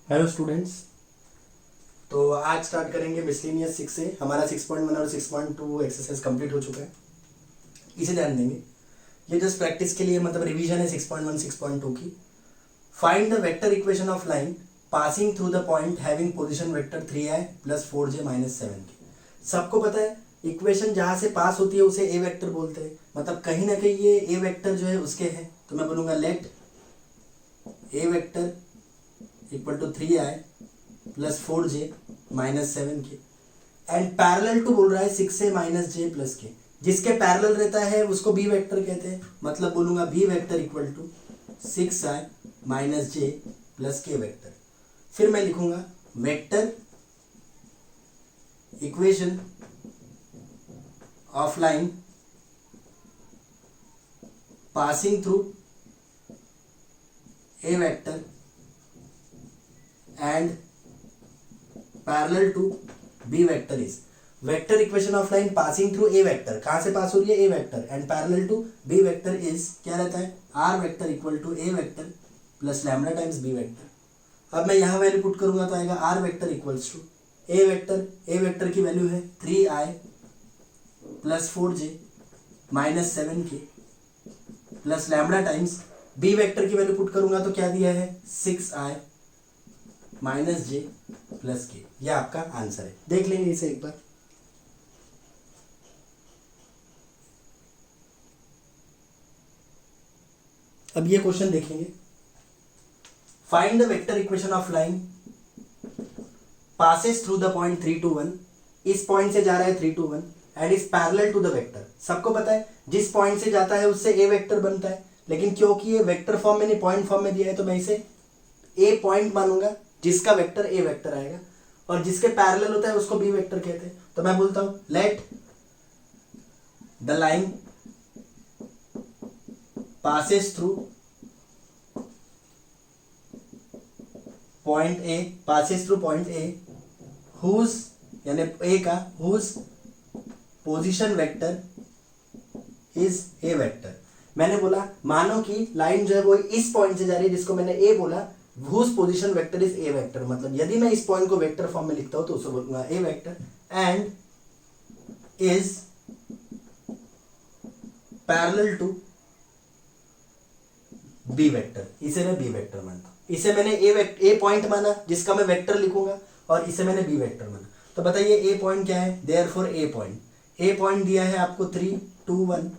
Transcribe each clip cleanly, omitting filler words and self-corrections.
Hello students. तो आज start करेंगे मिसलेनियस 6 से। हमारा 6.1 और 6.2 एक्सरसाइज कंप्लीट हो चुका है, इसे ध्यान देंगे। ये जस्ट प्रैक्टिस के लिए मतलब रिवीजन है 6.1 6.2 की। Find the vector equation of line passing through the point having position vector 3i + 4j - 7 की। सबको पता है इक्वेशन जहां से पास होती है उसे ए वेक्टर बोलते हैं, मतलब कहीं ना कहीं ये ए वेक्टर जो है उसके है। तो मैं बोलूंगा let a vector equal to 3i + 4j - 7 के एंड पैरेलल टू बोल रहा है 6a - j + k। जिसके पैरेलल रहता है उसको बी वेक्टर कहते हैं, मतलब बोलूंगा B vector equal to 6i - j + k vector. फिर मैं लिखूंगा vector equation of line passing through A vector and parallel to B vector is. Vector equation of line passing through A vector, कहां से pass हो रही है ए vector, and parallel to B vector is क्या रहता है are vector equal to A vector plus lambda times B vector. अब मैं यहां वैल्यू पुट करूंगा तो आएगा are vector equals to A vector. A vector की वैल्यू है 3i + 4j - 7k plus lambda times B vector की वैल्यू पुट करूंगा तो क्या दिया है 6i - j + k। ये आपका आंसर है। देख लेंगे इसे एक बार। अब ये क्वेश्चन देखेंगे। Find the vector equation of line passes through the point 3 to 1। इस पॉइंट से जा रहा है 3 to 1 and is parallel to the vector. सबको पता है जिस पॉइंट से जाता है उससे ए वेक्टर बनता है, लेकिन क्योंकि ये वेक्टर फॉर्म में नहीं पॉइंट फॉर्म में दिया है तो मैं इसे ए पॉइंट मानूंगा जिसका वेक्टर ए वेक्टर आएगा, और जिसके पैरेलल होता है उसको बी वेक्टर कहते हैं। तो मैं बोलता हूं let the line passes through point a whose यानी ए का whose position vector is a vector. मैंने बोला मानो कि लाइन जो है वो इस पॉइंट से जा रही है जिसको मैंने ए बोला, whose position vector is a vector. मतलब यदि मैं इस पॉइंट को वेक्टर फॉर्म में लिखता हूं तो उसे बोलूंगा A vector and is parallel to B vector. इसे मैं बी वेक्टर मानता हूं। इसे मैंने ए पॉइंट माना जिसका मैं वेक्टर लिखूंगा, और इसे मैंने बी वेक्टर माना। तो बताइए ए पॉइंट क्या है, देयरफॉर ए पॉइंट दिया है आपको 3 2 1।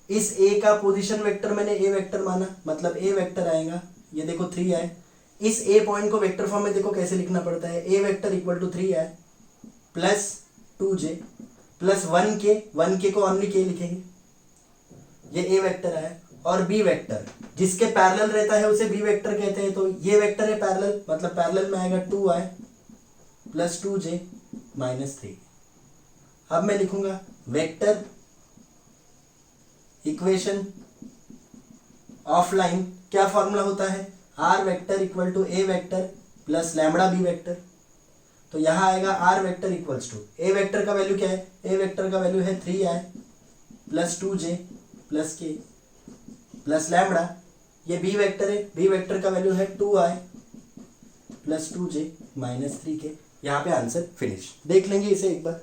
इस ए का पोजीशन वेक्टर मैंने ए वेक्टर माना, मतलब ए वेक्टर आएगा, ये देखो 3 है। इस ए पॉइंट को वेक्टर फॉर्म में देखो कैसे लिखना पड़ता है, ए वेक्टर इक्वल टू 3 है प्लस 2j प्लस 1k को ओनली k लिखेंगे, ये ए वेक्टर है। और बी वेक्टर जिसके पैरेलल रहता है उसे बी वेक्टर कहते हैं। तो ये वेक्टर है पैरेलल, मतलब पैरेलल में आएगा 2i + 2j - 3। अब मैं लिखूंगा वेक्टर इक्वेशन ऑफ लाइन। क्या फॉर्मूला होता है are vector equal to A vector plus lambda b vector. तो यहां आएगा are vector equals to A vector का वैल्यू क्या है, ए वेक्टर का वैल्यू है 3i + 2j + k plus lambda. ये बी वेक्टर है, बी वेक्टर का वैल्यू है 2i + 2j - 3k। यहां पे आंसर फिनिश। देख लेंगे इसे एक बार।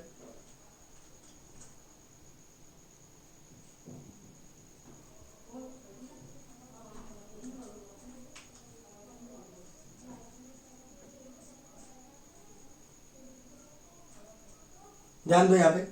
ध्यान दो यहाँ पे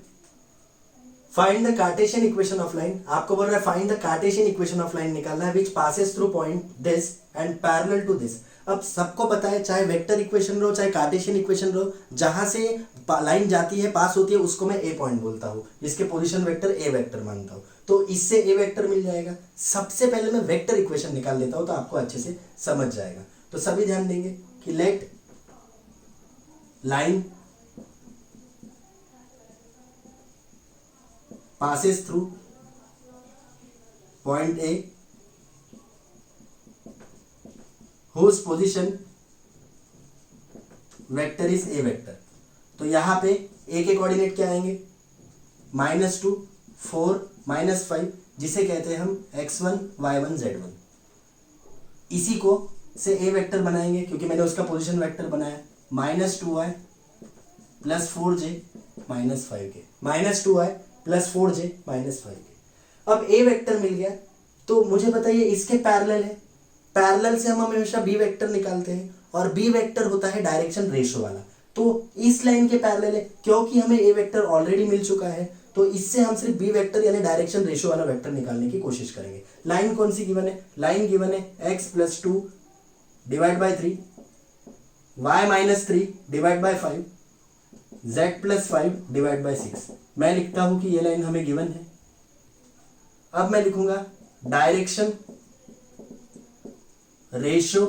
find the Cartesian equation of line. आपको बोल रहा है find the Cartesian equation of line निकालना है which passes through point this and parallel to this. अब सबको पता है चाहे वेक्टर इक्वेशन रहो चाहे कार्टेशियन इक्वेशन रहो, जहां से लाइन जाती है पास होती है उसको मैं ए पॉइंट बोलता हूं, जिसके पोजीशन वेक्टर ए वेक्टर मानता हूं। तो इससे ए वेक्टर मिल जाएगा। सबसे पहले मैं वेक्टर इक्वेशन निकाल लेता हूं तो आपको अच्छे से समझ जाएगा। तो सभी ध्यान देंगे कि let line passes through point A whose position vector is A vector। तो यहां पे A के कोऑर्डिनेट क्या आएंगे -2 4 -5, जिसे कहते हैं हम x1 y1 z1। इसी को से ए वेक्टर बनाएंगे क्योंकि मैंने उसका पोजीशन वेक्टर बनाया, -2i plus 4j minus 5k, -2i plus 4j minus 5k। अब ए वेक्टर मिल गया तो मुझे बताइए इसके पैरेलल है, पैरेलल से हम हमेशा बी वेक्टर निकालते हैं और बी वेक्टर होता है डायरेक्शन रेशो वाला, तो इस लाइन के पैरेलल है। क्योंकि हमें ए वेक्टर ऑलरेडी मिल चुका है तो इससे हम सिर्फ बी वेक्टर यानी डायरेक्शन रेशो वाला वेक्टर निकालने की कोशिश करेंगे। लाइन कौन सी गिवन है? लाइन गिवन है x + 2 divide by 3, y - 3 divide by 5, z + 5 divide by 6। मैं लिखता हूं कि ये लाइन हमें गिवन है। अब मैं लिखूंगा direction ratio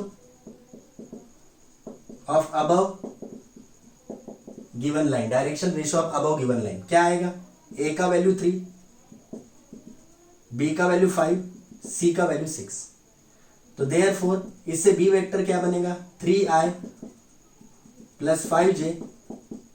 of above given line, direction ratio of above given line क्या आएगा? ए का वैल्यू 3, बी का वैल्यू 5, सी का वैल्यू 6। तो देयरफॉर इससे बी वेक्टर क्या बनेगा? 3i plus 5j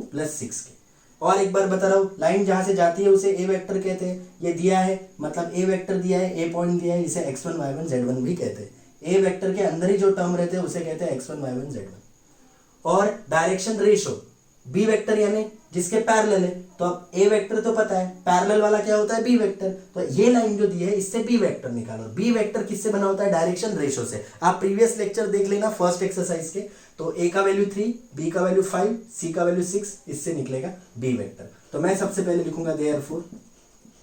plus 6k। और एक बार बता रहा हूं, लाइन जहां से जाती है उसे ए वेक्टर कहते हैं। ये दिया है मतलब ए वेक्टर दिया है, ए पॉइंट दिया है, इसे x1 y1 z1 भी कहते हैं। ए वेक्टर के अंदर ही जो टर्म रहते हैं उसे कहते हैं x1 y1 z1। और डायरेक्शन रेशो बी वेक्टर यानी जिसके पैरेलल है, तो अब ए वेक्टर तो पता है, पैरेलल वाला क्या होता है? B vector. तो ये लाइन जो दी है इससे बी वेक्टर निकालो। बी वेक्टर किससे बना होता है? डायरेक्शन रेशो से। आप प्रीवियस लेक्चर देख लेना फर्स्ट एक्सरसाइज के, तो ए का वैल्यू 3, बी का वैल्यू 5, सी का वैल्यू 6, इससे निकलेगा बी वेक्टर। तो मैं सबसे पहले लिखूंगा therefore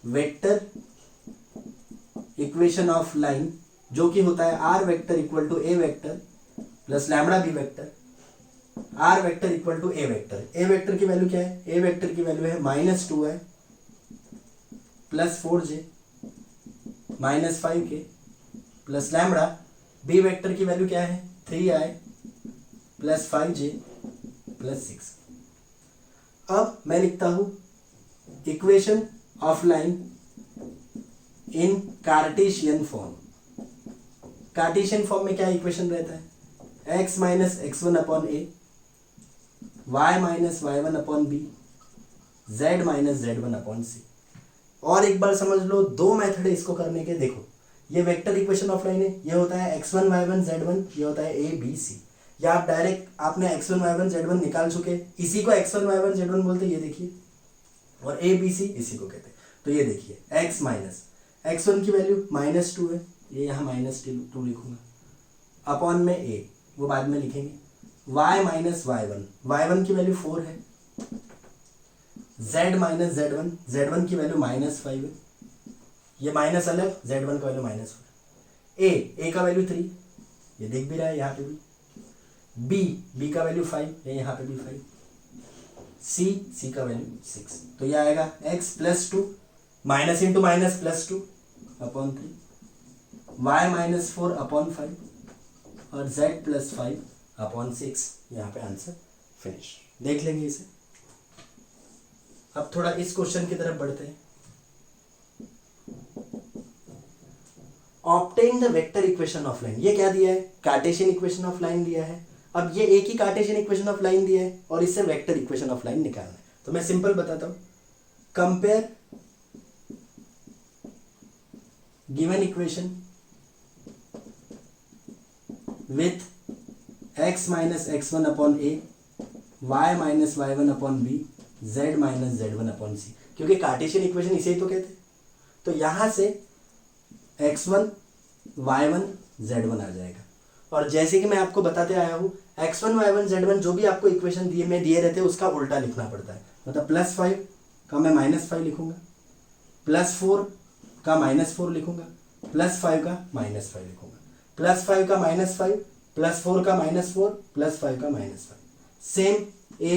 vector equation of line जो कि होता है are vector equal to A vector plus lambda B vector, r vector equal to A vector. A vector की वैल्यू क्या है? ए वेक्टर की वैल्यू है -2i plus 4j minus 5k plus lambda. B vector की वैल्यू क्या है? 3i plus 5j plus 6। अब मैं लिखता हूं equation of line in Cartesian form. Cartesian form में क्या इक्वेशन रहता है? x - x1 upon a, y - y1 upon b, z - z1 upon c। और एक बार समझ लो, दो मेथड है इसको करने के। देखो ये वेक्टर इक्वेशन ऑफ लाइन है, ये होता है x1 y1 z1, ये होता है a b c। या आप डायरेक्ट आपने x1 y1 z1 निकाल चुके, इसी को x1 y1 z1 बोलते, ये देखिए, और a b c इसी को कहते हैं। तो ये देखिए x - x1 की वैल्यू -2 है, ये यहाँ -2 लिखूंगा, अपॉन में a, वो बाद में लिखेंगे, y - y1, y1 की वैल्यू 4 है, z - z1, z1 की वैल्यू -5 है, ये माइनस अलग, z1 का वैल्यू -4, a का वैल्यू 3, ये दिख भी रहा है यहाँ पे भी, b का वैल्यू 5, ये यहाँ पे भी 5, c का वैल्यू 6। तो ये आएगा x + 2 minus into minus +2 upon 3, y - 4 upon 5 और z + 5 अपॉन 6। यहाँ पे आंसर फिनिश। देख लेंगे इसे। अब थोड़ा इस क्वेश्चन की तरफ बढ़ते हैं। Obtain the vector equation of line. ये क्या दिया है? कार्टेशियन इक्वेशन ऑफ लाइन दिया है। अब ये एक ही कार्टेशियन इक्वेशन ऑफ लाइन दिया है और इससे वेक्टर इक्वेशन ऑफ लाइन निकालना है। तो मैं सिंपल बताता हूं, compare given equation with x - x1 upon a, y - y1 upon b, z - z1 upon c। क्योंकि कार्टेशियन इक्वेशन इसे ही तो कहते हैं। तो यहां से x1 y1 z1 आ जाएगा। और जैसे कि मैं आपको बताते आया हूं, x1 y1 z1 जो भी आपको इक्वेशन दिए रहते हैं उसका उल्टा लिखना पड़ता है। मतलब +5 का मैं -5 लिखूंगा, +4 का -4 लिखूंगा, +5 का -5 लिखूंगा, +5 का -5, +4 का -4, +5 का -5। सेम a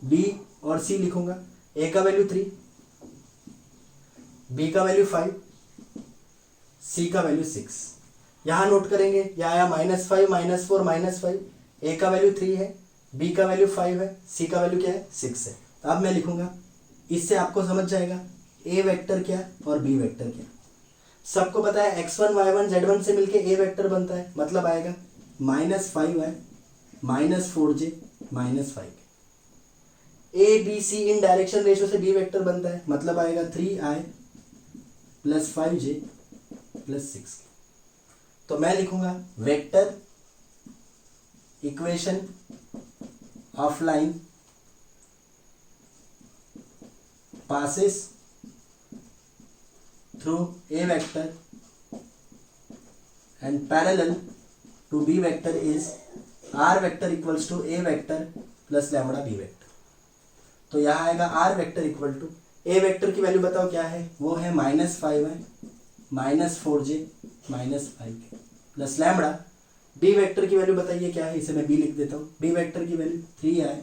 b और c लिखूंगा। a का वैल्यू 3, b का वैल्यू 5, c का वैल्यू 6। यहां नोट करेंगे, यह आया -5 -4 -5, a का वैल्यू 3 है, b का वैल्यू 5 है, c का वैल्यू क्या है? 6 है। तो अब मैं लिखूंगा, इससे आपको समझ जाएगा a वेक्टर क्या और b वेक्टर क्या। सबको पता है x1 y1 z1 से मिलके a वेक्टर बनता है, मतलब आएगा -5i -4j -5k। a b c in direction ratio से b वेक्टर बनता है, मतलब आएगा 3i + 5j + 6k। तो मैं लिखूंगा vector equation of line passes through a vector and parallel to b vector is r vector equals to a vector plus lambda b vector। तो यहाँ आएगा r vector equal to a vector की value बताओ क्या है, वो है -5 है, -4j -5k plus lambda. b vector की वैल्यू बताइए क्या है, इसे मैं b लिख देता हूँ। b वेक्टर की value 3i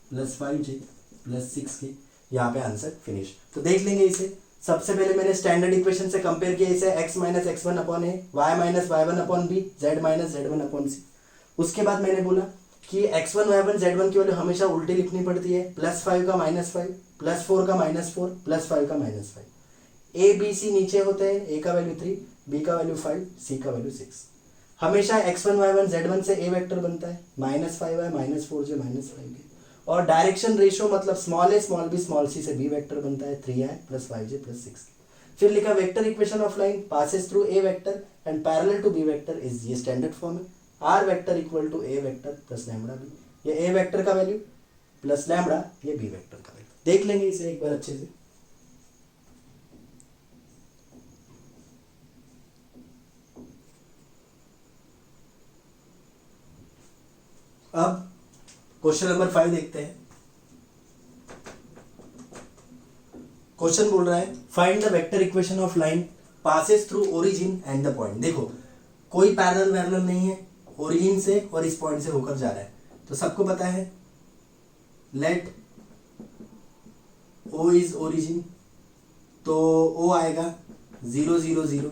plus 5j plus 6k। यहाँ पे आंसर फिनिश। तो देख लेंगे इसे। सबसे पहले मैंने स्टैंडर्ड इक्वेशन से कंपेयर किया इसे x minus x1 upon A, y minus y1 upon B, z minus z1 upon C. उसके बाद मैंने बोला कि x1 y1 z1 की वैल्यू हमेशा उल्टी लिखनी पड़ती है, +5 का -5, +4 का -4, +5 का -5। ए बी सी नीचे होते हैं, ए का वैल्यू 3, बी का वैल्यू 5, सी का वैल्यू 6। हमेशा x1 y1 z1 से ए वेक्टर बनता है, -5i -4j -5k। और डायरेक्शन रेशियो मतलब स्मॉल ए स्मॉल बी स्मॉल सी से बी वेक्टर बनता है, 3i plus 5j plus 6k। फिर लिखा vector equation of line passes through A vector and parallel to B vector is, ये standard form है, are vector equal to A vector plus lambda b. ये a vector का value plus lambda, ये b vector का value. देख लेंगे इसे एक बार अच्छे से। अब क्वेश्चन नंबर 5 देखते हैं। क्वेश्चन बोल रहा है find the vector equation of line passes through origin and the point. देखो कोई पैरेलल नहीं है, ओरिजिन से और इस पॉइंट से होकर जा रहा है। तो सबको पता है लेट ओ इज ओरिजिन, तो ओ आएगा 0 0 0।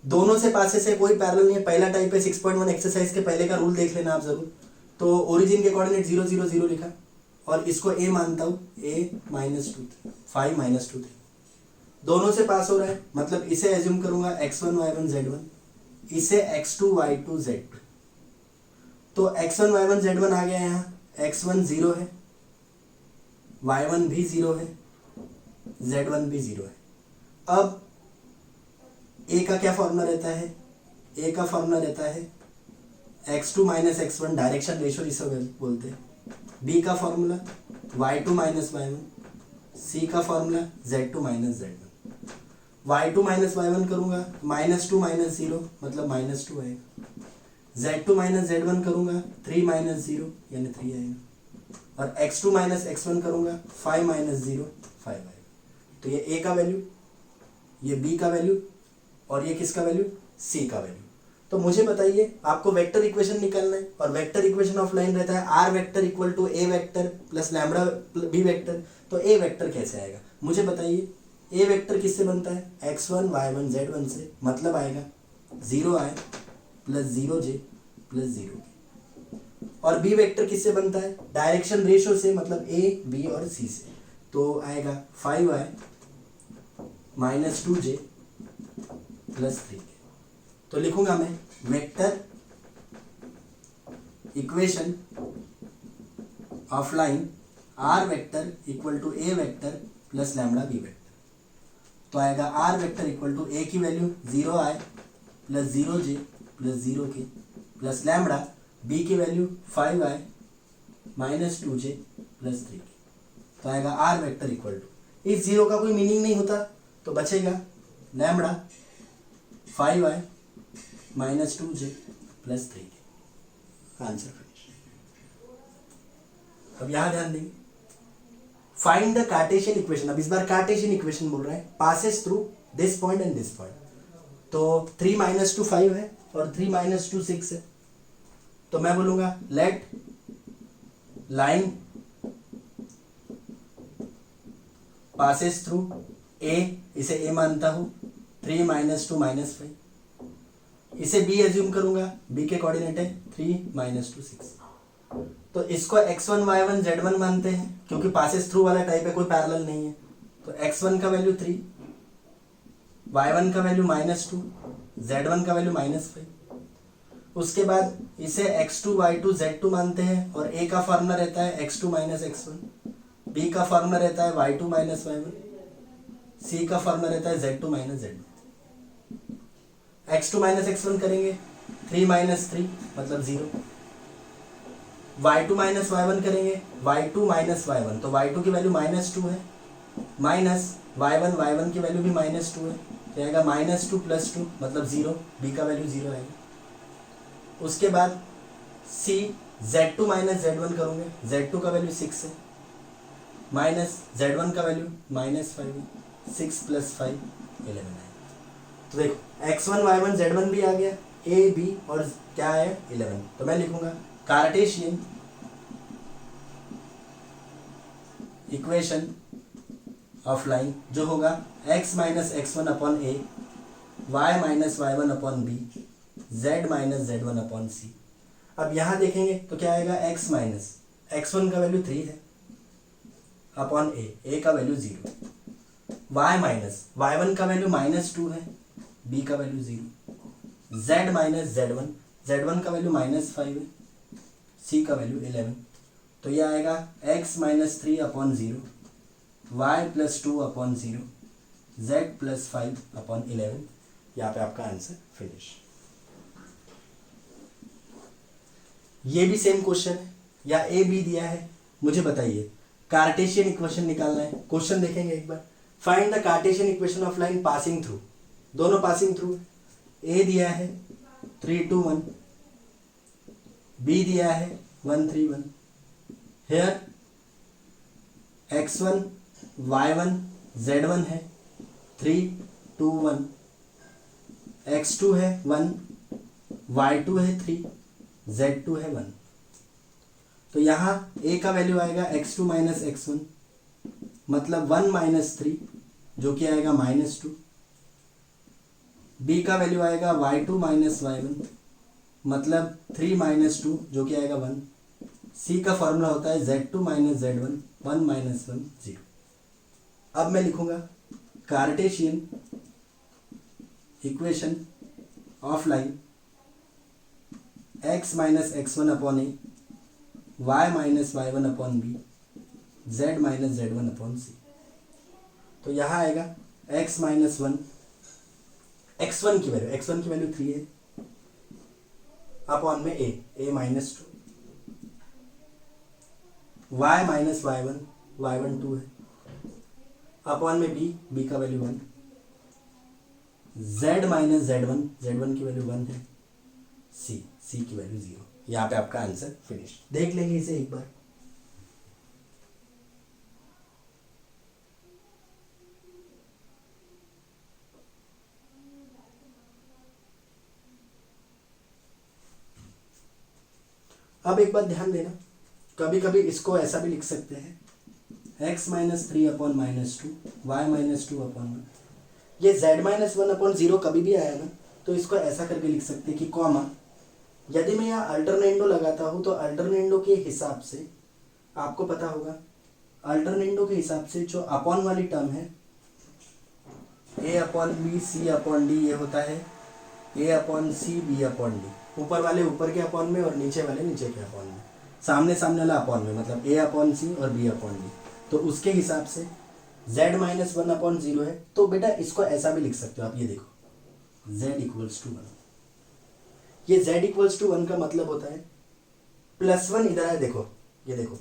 दोनों से पासेस है, कोई पैरेलल नहीं है। पहला टाइप है 6.1 एक्सरसाइज के पहले का रूल देख लेना आप जरूर। तो ओरिजिन के कोऑर्डिनेट 0 0 0 लिखा और इसको a मानता हूं, a -2 5 -2 3। दोनों से पास हो रहा है मतलब इसे एज्यूम करूंगा x1 y1 z1, इसे x2 y2 z2। तो x1 y1 z1 आ गया यहाँ, x1 0 है, y1 भी 0 है, z1 भी 0 है। अब a का क्या फॉर्मूला रहता है, a का फॉर्मूला रहता है x2 minus x1 direction ratio जिसे बोलते हैं, b का formula y2 minus y1, c का formula z2 minus z1। y2 minus y1 करूंगा -2 माइनस 0 मतलब -2 आएगा, z2 माइनस z1 करूंगा 3 माइनस 0 यानी 3 आएगा, और x2 माइनस x1 करूंगा 5 माइनस 0 5 आएगा। तो ये a का वैल्यू, ये b का वैल्यू और ये किसका वैल्यू, c का वैल्यू। तो मुझे बताइए आपको वेक्टर इक्वेशन निकालना है और वेक्टर इक्वेशन ऑफ लाइन रहता है are vector equal to A vector plus lambda B vector. तो ए वेक्टर कैसे आएगा मुझे बताइए। ए वेक्टर किससे बनता है, x1 y1 z1 से, मतलब आएगा 0i plus 0j plus 0k। और बी वेक्टर किससे बनता है, डायरेक्शन रेशियो से, मतलब a b और c से। तो आएगा 5i -2j प्लस 3k। तो लिखूंगा मैं vector equation of line R vector equal to A vector plus lambda B vector. तो आएगा are vector equal to A की value 0i plus 0j plus 0k plus lambda, B की value 5i -2j plus 3k। तो आएगा are vector equal to, इस zero का कोई meaning नहीं होता तो बचेगा lambda 5i -2j plus 3k। Answer finish. अब यहां ध्यान देंगे फाइंड द कार्टेशियन इक्वेशन। अब इस बार कार्टेशियन इक्वेशन बोल रहा है passes through this point and this point. तो 3 -2 5 है और 3 -2 6 है। तो मैं बोलूंगा let line passes through a, इसे ए मानता हूं, 3 -2 -5, इसे b एज्यूम करूंगा, b के कोऑर्डिनेट है 3 -2 6। तो इसको x1 y1 z1 मानते हैं क्योंकि पासेस थ्रू वाला टाइप है, कोई पैरेलल नहीं है। तो x1 का वैल्यू 3, y1 का वैल्यू -2, z1 का वैल्यू -5। उसके बाद इसे x2 y2 z2 मानते हैं और a का फॉर्मूला रहता है x2 x1, b का फॉर्मूला रहता है y2 y1, c का फॉर्मूला रहता है z2 z1। x2 x1 करेंगे 3 माइनस 3 मतलब 0। y2 माइनस y1 करेंगे, y2 माइनस y1 तो y2 की वैल्यू -2 है, माइनस y1 की वैल्यू भी -2 है, तो आएगा -2 + 2 मतलब 0, b का वैल्यू 0 आएगा। उसके बाद c z2 माइनस z1 करोगे, z2 का वैल्यू 6 है, माइनस z1 का वैल्यू -5 है, 6 + 5 11 है। तो देखो x1 y1 z1 भी आ गया, a b और क्या है 11। तो मैं लिखूंगा कार्टेशियन इक्वेशन ऑफ लाइन जो होगा x minus x1 upon a, y minus y1 upon b, z minus z1 upon c। अब यहां देखेंगे तो क्या आएगा, x माइनस x1 का वैल्यू 3 है अपॉन a का वैल्यू 0, y माइनस y1 का वैल्यू -2 है, b का वैल्यू 0, z माइनस z1 का वैल्यू -5 है, c का वैल्यू 11। तो ये आएगा x minus 3 upon 0, y plus 2 upon 0, z plus 5 upon 11। यहाँ पे आपका आंसर फिनिश। ये भी सेम क्वेश्चन है या ए बी दिया है, मुझे बताइए कार्टेशियन इक्वेशन निकालना है। क्वेश्चन देखेंगे एक बार, find the Cartesian equation of line passing through, दोनों पासिंग थ्रू। ए दिया है 3 2 1, बी दिया है 1 3 1। हेयर x1 y1 z1 है 3 2 1, x2 है 1, y2 है 3, z2 है 1। तो यहाँ a का वैल्यू आएगा x2 माइनस x1 मतलब 1 माइनस 3 जो कि आएगा -2, b का वैल्यू आएगा y2 माइनस y1 मतलब 3 माइनस 2 जो कि आएगा 1, c का फॉर्मूला होता है z2 माइनस z1 1 माइनस 1 0। अब मैं लिखूंगा Cartesian equation of line x minus x1 upon a, y minus y1 upon b, z minus z1 upon c। तो यहाँ आएगा x माइनस 1, x1 की वैल्यू 3 है अपॉन में a minus 2, y minus y1 2 है अपॉन में b का value 1, z minus z1 की वैल्यू 1 है, c की वैल्यू 0। यहाँ पे आपका आंसर फिनिश। देख लेंगे इसे एक बार। अब एक बात ध्यान देना, कभी कभी इसको ऐसा भी लिख सकते हैं x minus 3 upon -2, y minus 2 upon 1। ये z माइनस 1 अपॉन 0 कभी भी आया ना तो इसको ऐसा करके लिख सकते हैं कि कॉमा, यदि मैं यहाँ अल्टरनेंडो लगाता हूँ तो अल्टरनेंडो के हिसाब से आपको पता होगा, अल्टरनेंडो के हिसाब से जो अपॉन वाली टर्म है a upon b c upon d, ये होता है a upon c b upon d. ऊपर वाले ऊपर के अपॉन में और नीचे वाले नीचे के अपॉन में, सामने वाला अपॉन में मतलब a अपॉन सी और b अपॉन डी। तो उसके हिसाब से z माइनस 1 अपॉन 0 है। तो बेटा इसको ऐसा भी लिख सकते हो आप, ये देखो z इक्वल्स टू 1। ये z इक्वल्स टू 1 का मतलब होता है +1 इधर आया, देखो ये देखो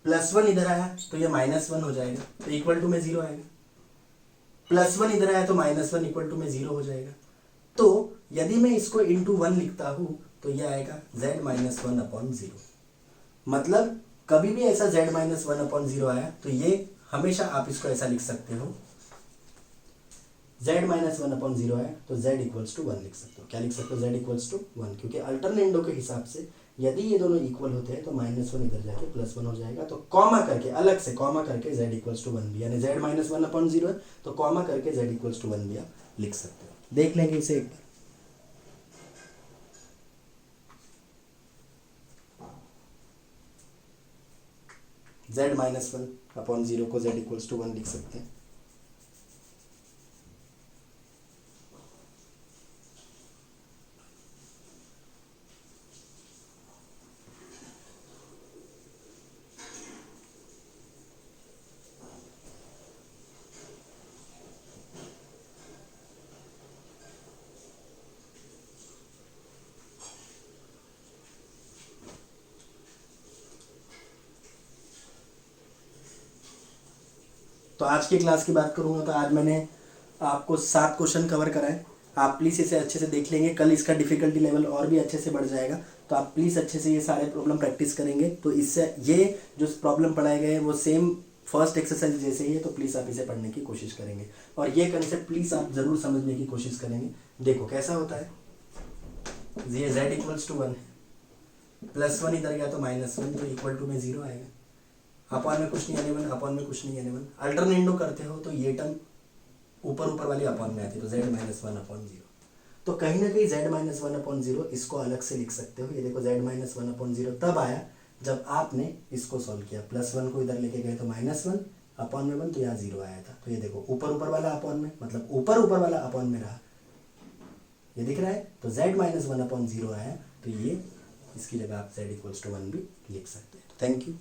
+1 इधर आया तो ये -1 हो जाएगा, तो इक्वल टू में 0 आएगा। +1 इधर आया तो -1 इक्वल टू में 0 हो जाएगा। तो यदि मैं इसको इंटू 1 लिखता हूं तो ये आएगा z माइनस 1 अपॉन 0। मतलब कभी भी ऐसा z माइनस 1 अपॉन 0 आया तो ये हमेशा आप इसको ऐसा लिख सकते हो, z माइनस 1 अपॉन 0 आया तो z इक्वल्स टू 1 लिख सकते हो। क्या लिख सकते हो, z इक्वल्स टू 1, क्योंकि अल्टरनेंडो के हिसाब से यदि ये दोनों इक्वल होते हैं तो -1 इधर जाके +1 हो जाएगा। तो कॉमा करके, अलग से कॉमा करके z इक्वल्स टू 1 भी, यानी z माइनस 1 अपॉन 0 है तो कॉमा करके z इक्वल्स टू 1 भी आप लिख सकते हो। देख लेंगे इसे एक बार। z माइनस 1 अपॉन 0 को z इक्वल्स टू 1 लिख सकते हैं। तो आज की क्लास की बात करूँगा तो आज मैंने आपको 7 क्वेश्चन कवर कराए। आप प्लीज़ इसे अच्छे से देख लेंगे, कल इसका डिफ़िकल्टी लेवल और भी अच्छे से बढ़ जाएगा। तो आप प्लीज़ अच्छे से ये सारे प्रॉब्लम प्रैक्टिस करेंगे तो इससे ये जो प्रॉब्लम पढ़ाए गए वो सेम फर्स्ट एक्सरसाइज जैसे ही है, तो प्लीज़ आप इसे पढ़ने की कोशिश करेंगे और ये कंसेप्ट प्लीज़ आप ज़रूर समझने की कोशिश करेंगे। देखो कैसा होता है, ये z इक्वल्स टू 1 +1 इधर गया तो -1 तो इक्वल टू में 0 आएगा। अपॉन में कुछ नहीं आने 1, अपॉन में कुछ नहीं आने 1। अल्टरनेटिव करते हो तो ये टर्म ऊपर वाली अपॉन में आती है तो z - 1/0। तो कहीं ना कहीं z - 1/0 इसको अलग से लिख सकते हो। ये देखो z - 1/0 तब आया जब आपने इसको सॉल्व किया, +1 को इधर लेके गए तो -1 अपॉन में 1 तो यहाँ 0 आया था। तो ये देखो ऊपर वाला अपॉन में, मतलब ऊपर वाला अपॉन में रहा, ये दिख रहा है। तो z - 1/0 आया तो ये इसकी जगह आप z = 1 भी लिख सकते हैं। Thank you.